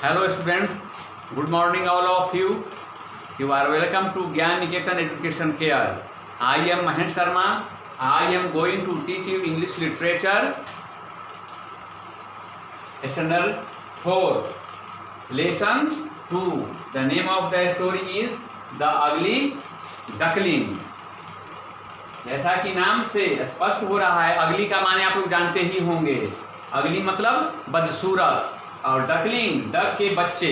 Hello students, good morning all of you. You are welcome to Gyan Niketan Education Care. I am Mahesh Sharma. I am going to teach you English literature. Standard 4. Lesson 2. The name of the story is The Ugly Duckling. जैसा कि नाम से स्पष्ट हो रहा है, अगली का माने आप लोग जानते ही होंगे. अगली मतलब बदसूरत और डकलिंग डक के बच्चे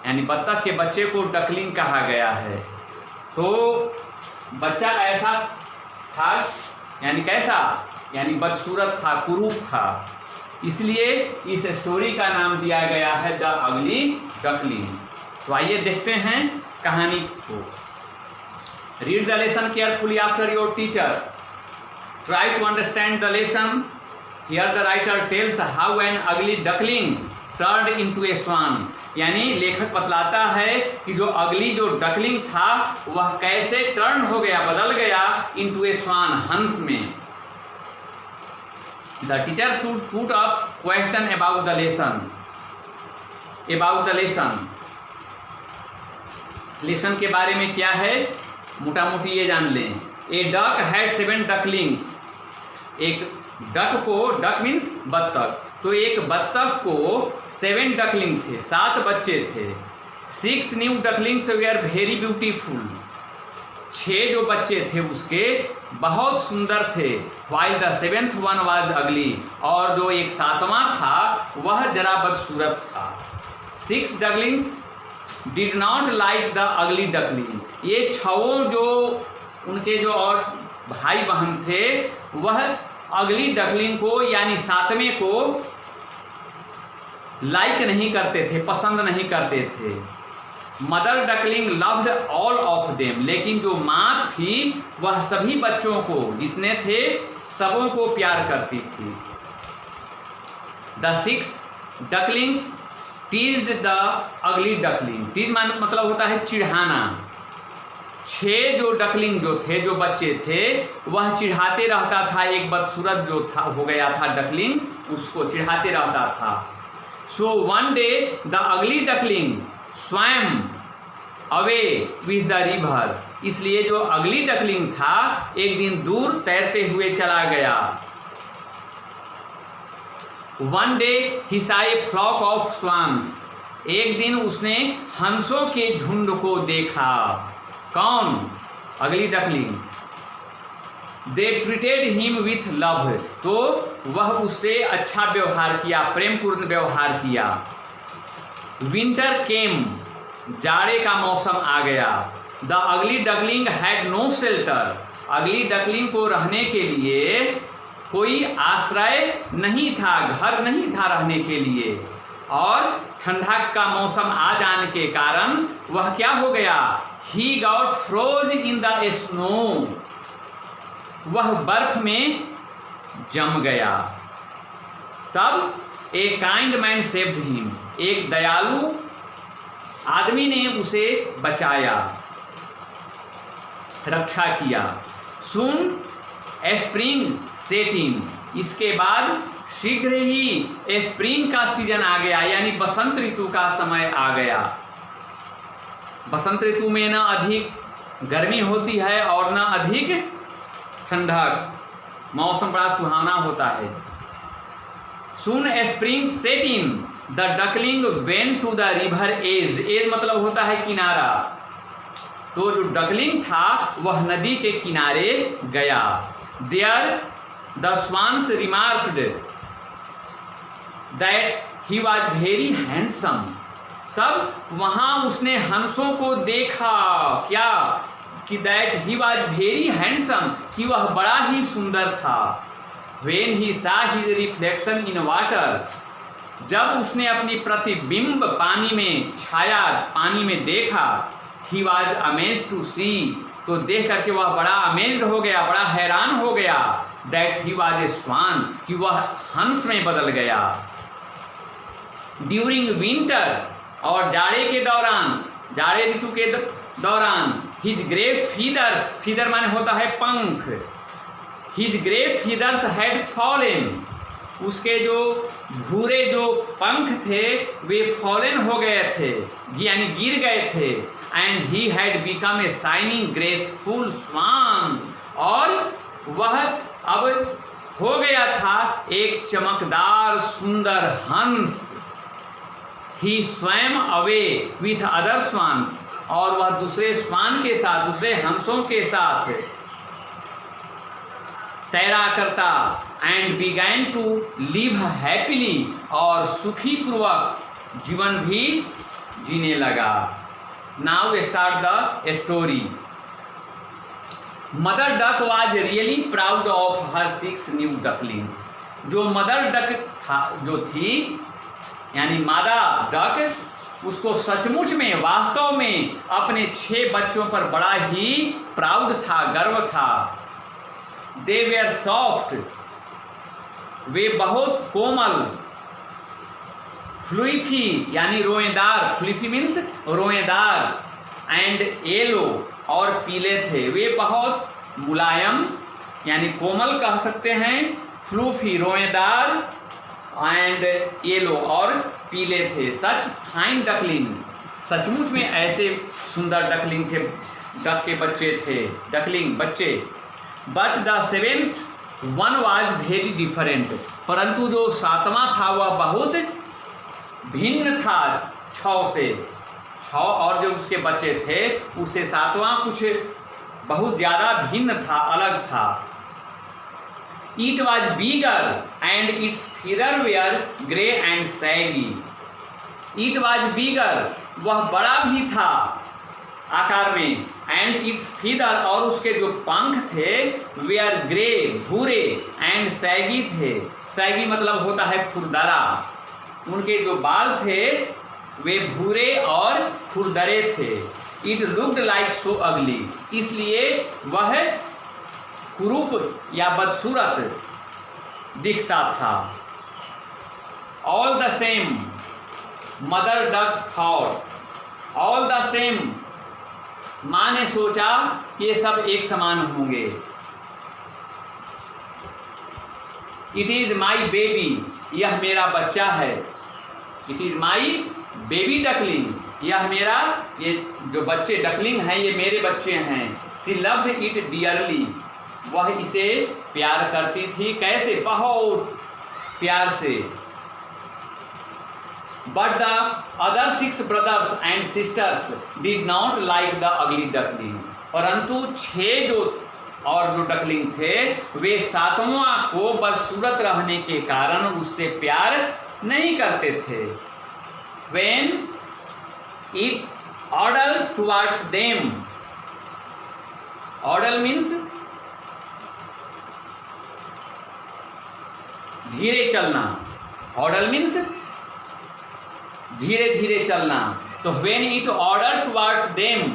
यानी बत्तख के बच्चे को डकलिंग कहा गया है. तो बच्चा ऐसा था यानी कैसा यानी बदसूरत था, कुरूप था, इसलिए इस स्टोरी का नाम दिया गया है द अगली डकलिंग. तो आइए देखते हैं कहानी को. Read the lesson carefully after your teacher. Try to understand the lesson. Here the writer tells how an ugly duckling turned into a swan. यानी लेखक बतलाता है कि जो अगली जो डकलिंग था वह कैसे टर्न हो गया, बदल गया into a swan, हंस में. The teacher should put up question about the lesson. About the lesson. Lesson के बारे में क्या है मोटा मोटी ये जान लें. ए डक हैड 7 डकलिंग्स. एक डक को, डक मीन्स बत्तख, तो एक बत्तख को 7 डकलिंग थे, 7 बच्चे थे. 6 new ducklings were very beautiful. 6 जो बच्चे थे उसके बहुत सुंदर थे. While the 7th one was अगली. और जो एक 7वां था वह जरा बदसूरत था. 6 ducklings did not like the ugly duckling. ये 6 जो उनके जो और भाई बहन थे वह अगली डकलिंग को यानी 7वें को लाइक नहीं करते थे, पसंद नहीं करते थे. Mother duckling loved all of them. लेकिन जो माँ थी वह सभी बच्चों को, जितने थे सबों को प्यार करती थी. The 6 ducklings teased the ugly duckling. Tease मतलब होता है चिढ़ाना. 6 जो डकलिंग जो थे, जो बच्चे थे, वह चिढ़ाते रहता था एक बदसूरत जो था हो गया था डकलिंग, उसको चिढ़ाते रहता था. So one day the ugly duckling स्वयं अवे विथ द रिवर. इसलिए जो अगली डकलिंग था एक दिन दूर तैरते हुए चला गया. One day he saw a flock of swans. एक दिन उसने हंसों के झुंड को देखा. कौन? Ugly duckling. They treated him with love. तो वह उससे अच्छा व्यवहार किया, प्रेमपूर्ण व्यवहार किया. Winter came. जाड़े का मौसम आ गया. The ugly duckling had no shelter. Ugly duckling को रहने के लिए कोई आश्रय नहीं था, घर नहीं था रहने के लिए. और ठंडा का मौसम आ जाने के कारण वह क्या हो गया, he got froze in the snow. वह बर्फ में जम गया. तब a kind man saved him. एक दयालु आदमी ने उसे बचाया, रक्षा किया. Soon spring set in. इसके बाद शीघ्र ही स्प्रिंग का सीजन आ गया यानी बसंत ऋतु का समय आ गया. बसंत ऋतु में न अधिक गर्मी होती है और न अधिक ठंडक, मौसम बड़ा सुहाना होता है. Soon spring set in the duckling went to the river edge. Edge मतलब होता है किनारा. तो जो डकलिंग था वह नदी के किनारे गया. There the swans remarked that he was very handsome. तब वहाँ उसने हंसों को देखा. क्या? कि that he was very handsome, कि वह बड़ा ही सुंदर था. When he saw his reflection in water. जब उसने अपनी प्रतिबिंब पानी में, छाया पानी में देखा. He was amazed to see. तो देख करके वह बड़ा अमेज्ड हो गया, बड़ा हैरान हो गया. दैट ही वाज ए स्वान, कि वह हंस में बदल गया. During winter. और जाड़े के दौरान, जाड़े ऋतु के दौरान हिज ग्रे फीदर्स. फीदर माने होता है पंख. His grey feathers had fallen. उसके जो भूरे जो पंख थे वे फॉलन हो गए थे, यानी गिर गए थे। And he had become a shining graceful swan, और वह अब हो गया था एक चमकदार सुंदर हंस। ही स्वयं अवे विथ अदर स्वान्स, और वह दूसरे स्वान के साथ, दूसरे हंसों के साथ तैरा करता। And began to live happily, और सुखी पूर्वक जीवन भी जीने लगा। Now start the story. Mother duck was really proud of her 6 new ducklings. जो मदर डक था, जो थी यानी मादा डक, उसको सचमुच में, वास्तव में अपने 6 बच्चों पर बड़ा ही प्राउड था, गर्व था। दे वेयर सॉफ्ट, वे बहुत कोमल, फ्लूफी यानी रोएदार, फ्लूफी मीन्स रोएदार, एंड येलो और पीले थे। वे बहुत मुलायम यानी कोमल कह सकते हैं, फ्लूफी रोएदार, एंड येलो और पीले थे। सच फाइन डकलिंग, सचमुच में ऐसे सुंदर डकलिंग थे, डक के बच्चे थे, डकलिंग बच्चे। But the 7th one was very different, परंतु जो 7वां था वह बहुत भिन्न था 6 से। 6 और जो उसके बच्चे थे उससे 7वां कुछ बहुत ज़्यादा भिन्न था, अलग था। It was bigger and its feather were grey and saggy. It was bigger, वह बड़ा भी था आकार में, and its feather और उसके जो पंख थे were grey भूरे and saggy थे। saggy मतलब होता है खुरदरा। उनके जो बाल थे वे भूरे और खुरदरे थे। It looked like so ugly, इसलिए वह कुरूप या बदसूरत दिखता था। All the same mother duck thought, all the same माँ ने सोचा ये सब एक समान होंगे। इट इज माई बेबी, यह मेरा बच्चा है। It is my baby duckling, यह मेरा, ये जो बच्चे डकलिंग हैं ये मेरे बच्चे हैं। सी लव्ड इट डियरली, वह इसे प्यार करती थी। कैसे? बहुत प्यार से। But the other 6 brothers and sisters did not like the ugly duckling, परंतु 6 जो और जो डकलिंग थे वे 7वां को बदसूरत रहने के कारण उससे प्यार नहीं करते थे। When it ordered towards them, order means धीरे चलना, ऑर्डर मीन्स धीरे धीरे चलना। तो when it ordered towards them,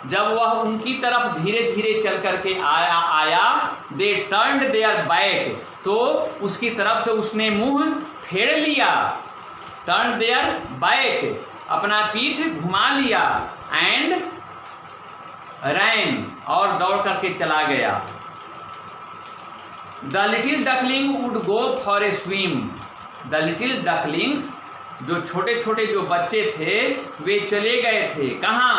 जब वह उनकी तरफ धीरे धीरे चल करके आया they turned their back, तो उसकी तरफ से उसने मुंह फेर लिया। turn their back, अपना पीठ घुमा लिया। and ran, और दौड़ करके चला गया। The little duckling would go for a swim. The little ducklings, जो छोटे छोटे जो बच्चे थे वे चले गए थे कहाँ?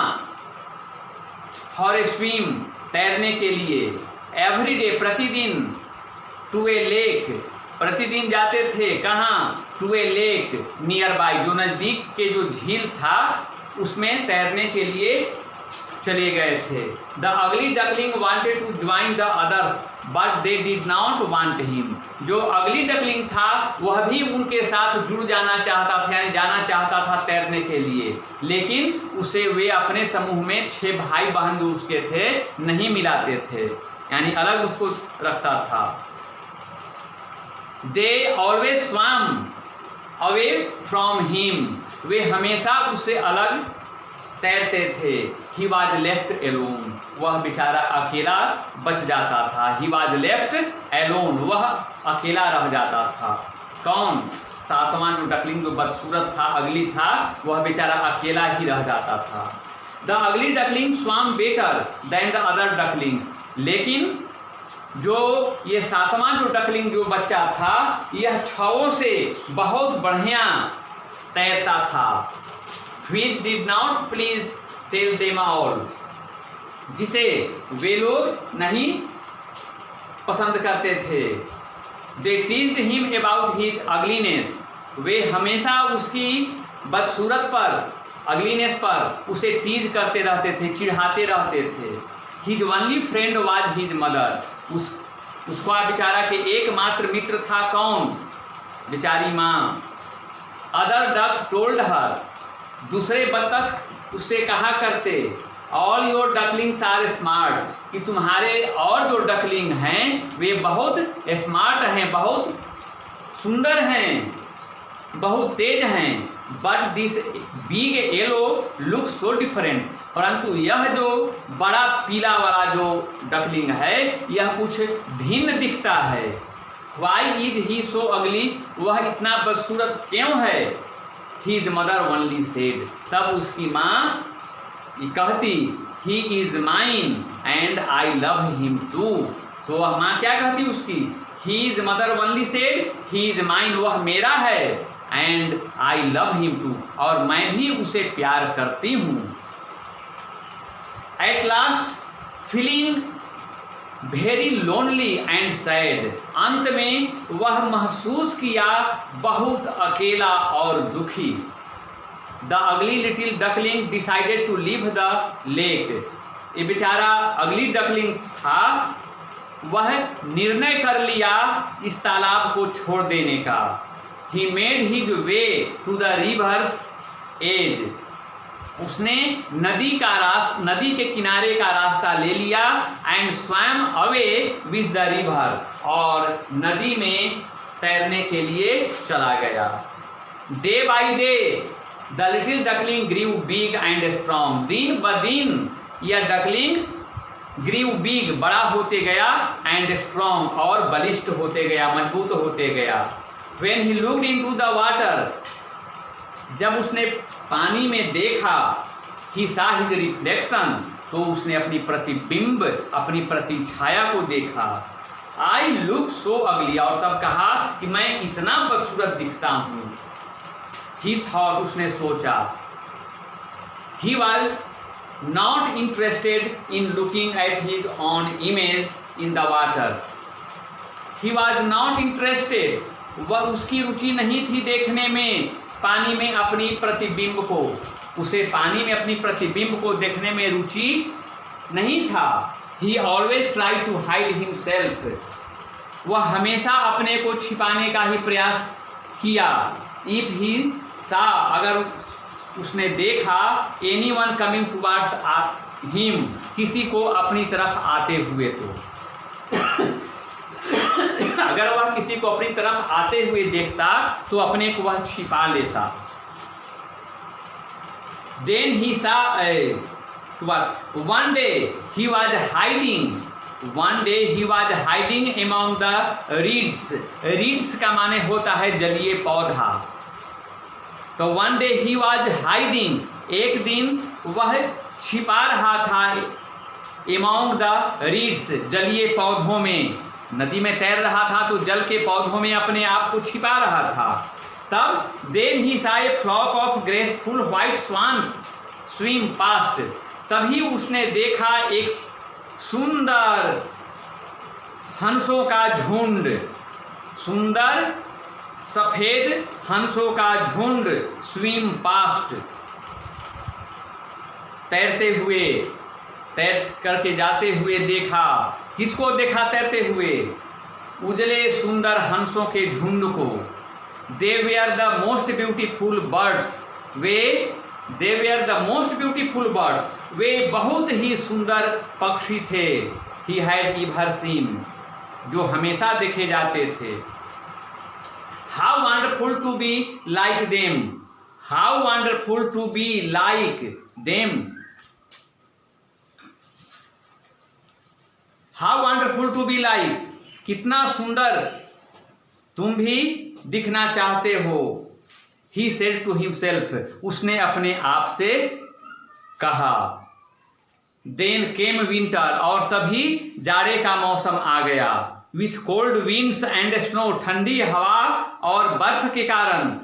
For a swim, तैरने के लिए। Every day, प्रतिदिन। To a lake, प्रतिदिन जाते थे कहाँ? To a lake nearby, जो नज़दीक के जो झील था उसमें तैरने के लिए चले गए थे। The ugly duckling wanted to join the others, but they did not want him. जो अगली डकलिंग था वह भी उनके साथ जुड़ जाना चाहता था, यानी जाना चाहता था तैरने के लिए, लेकिन उसे वे अपने समूह में 6 भाई बहन जो उसके थे नहीं मिलाते थे, यानी अलग उसको रखता था। They always swam away from him, वे हमेशा उससे अलग तैरते थे। He was left alone, वह बेचारा अकेला बच जाता था। He was left alone, वह अकेला रह जाता था। कौन? 7वां जो डकलिंग जो बदसूरत था, अगली था, वह बेचारा अकेला ही रह जाता था। The ugly duckling swam better than the other ducklings, लेकिन जो ये सातवां जो डकलिंग जो बच्चा था, यह छवों से बहुत बढ़िया तैरता था। Which did not please tell them all, जिसे वे लोग नहीं पसंद करते थे। They teased him about his ugliness, वे हमेशा उसकी बदसूरत पर, अगलीनेस पर उसे टीज करते रहते थे, चिढ़ाते रहते थे। His only friend was his mother, उसका बेचारा के एकमात्र मित्र था कौन? बेचारी माँ। Other ducks told her, दूसरे बत्तख उससे कहा करते, all your ducklings are smart, कि तुम्हारे और जो डकलिंग हैं वे बहुत स्मार्ट हैं, बहुत सुंदर हैं, बहुत तेज हैं। But this big yellow look so different, परंतु यह जो बड़ा पीला वाला जो डकलिंग है यह कुछ भिन्न दिखता है। वाई इज ही सो अगली, वह इतना बदसूरत क्यों है? His mother only said, तब उसकी माँ कहती, he is mine and I love him too, तो वह माँ क्या कहती उसकी? His mother only said, he is mine, वह मेरा है, and I love him too, और मैं भी उसे प्यार करती हूँ। At last feeling very lonely and sad, अंत में वह महसूस किया बहुत अकेला और दुखी। The ugly little duckling decided to leave the lake, ये बेचारा अगली डकलिंग था, वह निर्णय कर लिया इस तालाब को छोड़ देने का। He made his way to the river's edge, उसने नदी के किनारे का रास्ता ले लिया। And swam away with the river, और नदी में तैरने के लिए चला गया। Day by day the little duckling grew big and strong, दिन ब दिन यह डकलिंग ग्रीव बिग, बड़ा होते गया, एंड स्ट्रॉन्ग, और बलिष्ठ होते गया, मजबूत होते गया। When he looked into the water, जब उसने पानी में देखा, ही सा हिज रिफ्लेक्शन, तो उसने अपनी प्रतिबिंब, अपनी प्रतिछाया को देखा। आई लुक सो अगली, और तब कहा कि मैं इतना बदसूरत दिखता हूँ। ही थॉट, उसने सोचा। He was not interested in looking at his on image in the water, he was not interested, वह उसकी रुचि नहीं थी देखने में पानी में अपनी प्रतिबिंब को, उसे पानी में अपनी प्रतिबिंब को देखने में रुचि नहीं था। He always try to hide himself, वह हमेशा अपने को छिपाने का ही प्रयास किया। इफ ही सा, अगर उसने देखा, any one coming towards him, किसी को अपनी तरफ आते हुए, तो अगर वह किसी को अपनी तरफ आते हुए देखता तो अपने को वह छिपा लेता। देन ही सा one day he was hiding, one day he was hiding among the reads, reads का माने होता है जलीय पौधा। तो one day he was hiding, एक दिन वह छिपा रहा था एमॉन्ग द रीड्स, जलीय पौधों में, नदी में तैर रहा था तो जल के पौधों में अपने आप को छिपा रहा था। तब then he saw a flock of graceful white swans swim past, तभी उसने देखा एक सुंदर हंसों का झुंड, सुंदर सफेद हंसों का झुंड स्विम पास्ट, तैरते हुए, तैर करके जाते हुए देखा। किसको देखा तैरते हुए? उजले सुंदर हंसों के झुंड को। They were the most beautiful birds, they were the most beautiful birds, वे बहुत ही सुंदर पक्षी थे। ही हैड एवर सीन, जो हमेशा देखे जाते थे। How wonderful to be like them, how wonderful to be like them, how wonderful to be like, कितना सुंदर तुम भी दिखना चाहते हो। ही सेड टू हिमसेल्फ, उसने अपने आप से कहा। देन केम विंटर, और तभी जाड़े का मौसम आ गया। With cold winds and snow, ठंडी हवा और बर्फ के कारण।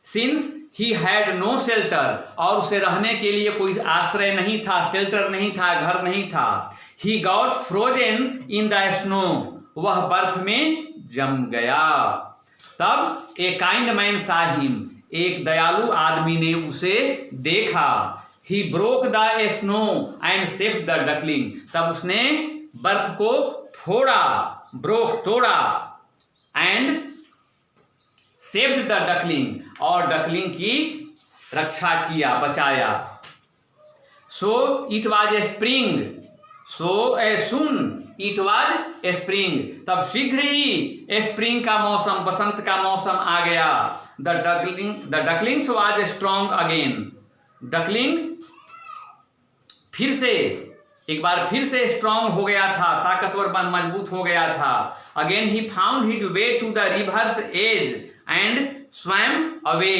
Since he had no shelter, और उसे रहने के लिए कोई आश्रय नहीं था, शेल्टर नहीं था, घर नहीं था। He got frozen in the snow, वह बर्फ में जम गया। तब ए काइंड मैन सा हिम, एक दयालु आदमी ने उसे देखा। He broke the snow and saved the duckling, तब उसने बर्फ को फोड़ा, ब्रोक तोड़ा, एंड सेव्ड द डकलिंग, और डकलिंग की रक्षा किया, बचाया। So it was a spring, soon it was a spring, तब शीघ्र ही स्प्रिंग का मौसम, बसंत का मौसम आ गया। The ducklings was strong again, duckling फिर से, एक बार फिर से स्ट्रॉन्ग हो गया था, ताकतवर मजबूत हो गया था। Again he found his way to the river's edge and swam away,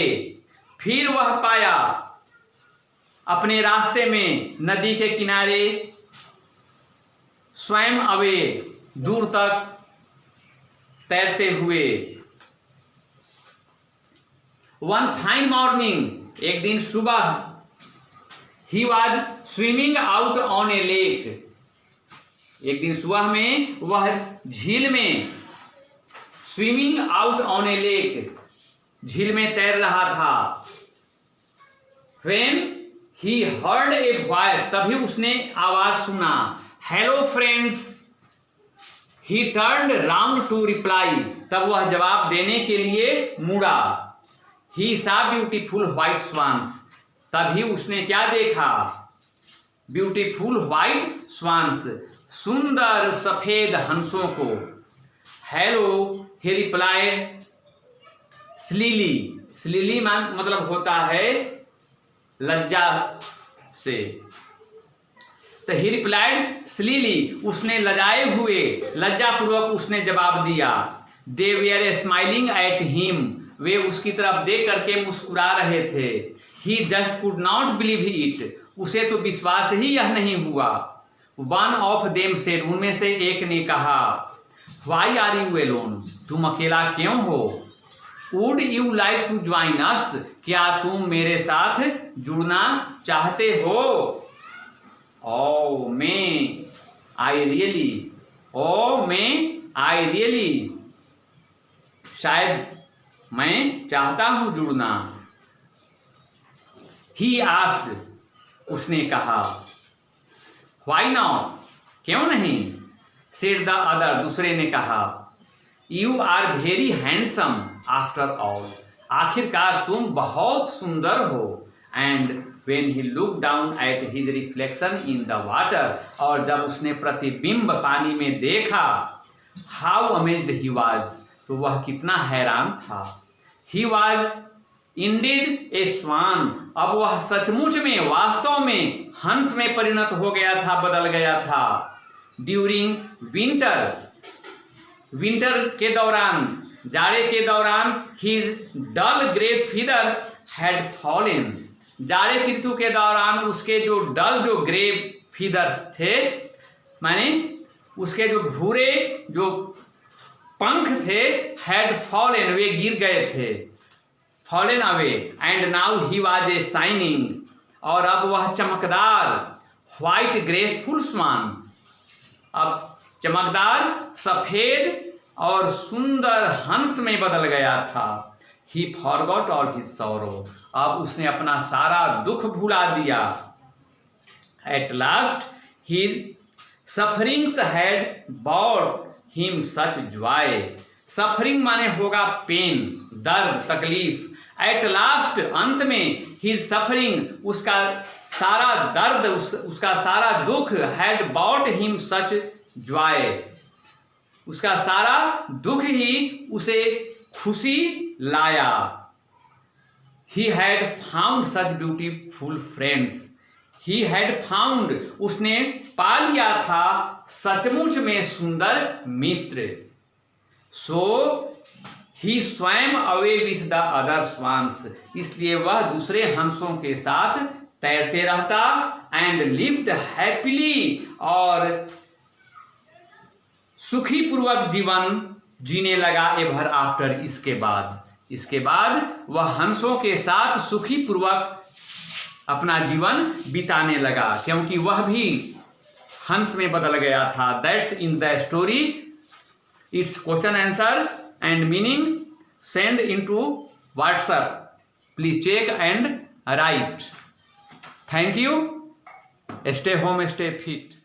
फिर वह पाया अपने रास्ते में नदी के किनारे, स्वैम अवे, दूर तक तैरते हुए। वन फाइन मॉर्निंग, एक दिन सुबह, he was swimming out on A lake, एक दिन सुबह में वह झील में, swimming out on A lake, झील में तैर रहा था। When he heard a voice, तभी उसने आवाज सुना, hello friends. He turned round to reply, तब वह जवाब देने के लिए मुड़ा। He saw beautiful white swans, तभी उसने क्या देखा, ब्यूटीफुल व्हाइट स्वान्स, सुंदर सफेद हंसों को। हेलो, ही रिप्लाइड स्लीली, स्लीली मतलब होता है लज्जा से, तो ही रिप्लाइड स्लीली, उसने लजाए हुए, लज्जापूर्वक उसने जवाब दिया। They were smiling at him, वे उसकी तरफ देख करके मुस्कुरा रहे थे। He just could not believe it, उसे तो विश्वास ही यह नहीं हुआ। वन ऑफ देम सेड, उनमें से एक ने कहा, व्हाई आर यू एलोन, तुम अकेला क्यों हो। Would you like to join us, क्या तुम मेरे साथ जुड़ना चाहते हो। ओ मैं आई रियली, ओ मैं आई रियली, शायद मैं चाहता हूं जुड़ना। ही आस्क्ड, उसने कहा। व्हाई नॉट, क्यों नहीं। सेड द अदर, दूसरे ने कहा। You are very handsome after all, आखिरकार तुम बहुत सुंदर हो। And when he look down at his reflection in the water, और जब उसने प्रतिबिंब पानी में देखा, हाउ अमेज्ड ही वाज, तो वह कितना हैरान था। ही वाज इंडीड ए स्वान, अब वह सचमुच में, वास्तव में हंस में परिणत हो गया था, बदल गया था। ड्यूरिंग विंटर, विंटर के दौरान, जाड़े के दौरान, his dull grey feathers had fallen, जाड़े की ऋतु के दौरान उसके जो डल, जो ग्रे फीदर्स थे, माने उसके जो भूरे जो पंख थे, हैड फॉलन, वे गिर गए थे, fallen away. And now he was a shining, और अब वह चमकदार, व्हाइट ग्रेसफुल स्वान, अब चमकदार सफेद और सुंदर हंस में बदल गया था। ही फॉरगॉट ऑल हिज सॉरो, अब उसने अपना सारा दुख भुला दिया। At last his sufferings had bought him such Joy, suffering माने होगा पेन, दर्द, तकलीफ। एट लास्ट, अंत में, हिज सफरिंग, उसका सारा दर्द, उसका सारा दुख, had bought him such joy, उसका सारा दुख ही उसे खुशी लाया। He had found such beautiful friends, he had found, उसने पा लिया था, सचमुच में सुंदर मित्र। So he swam away with the other swans, इसलिए वह दूसरे हंसों के साथ तैरते रहता, एंड लिव्ड हैप्पीली, और सुखी पूर्वक जीवन जीने लगा एवर आफ्टर। इसके बाद वह हंसों के साथ सुखी पूर्वक अपना जीवन बिताने लगा, क्योंकि वह भी हंस में बदल गया था। That's in the story. It's question answer and meaning send into WhatsApp. Please check and write. Thank you. Stay home, stay fit.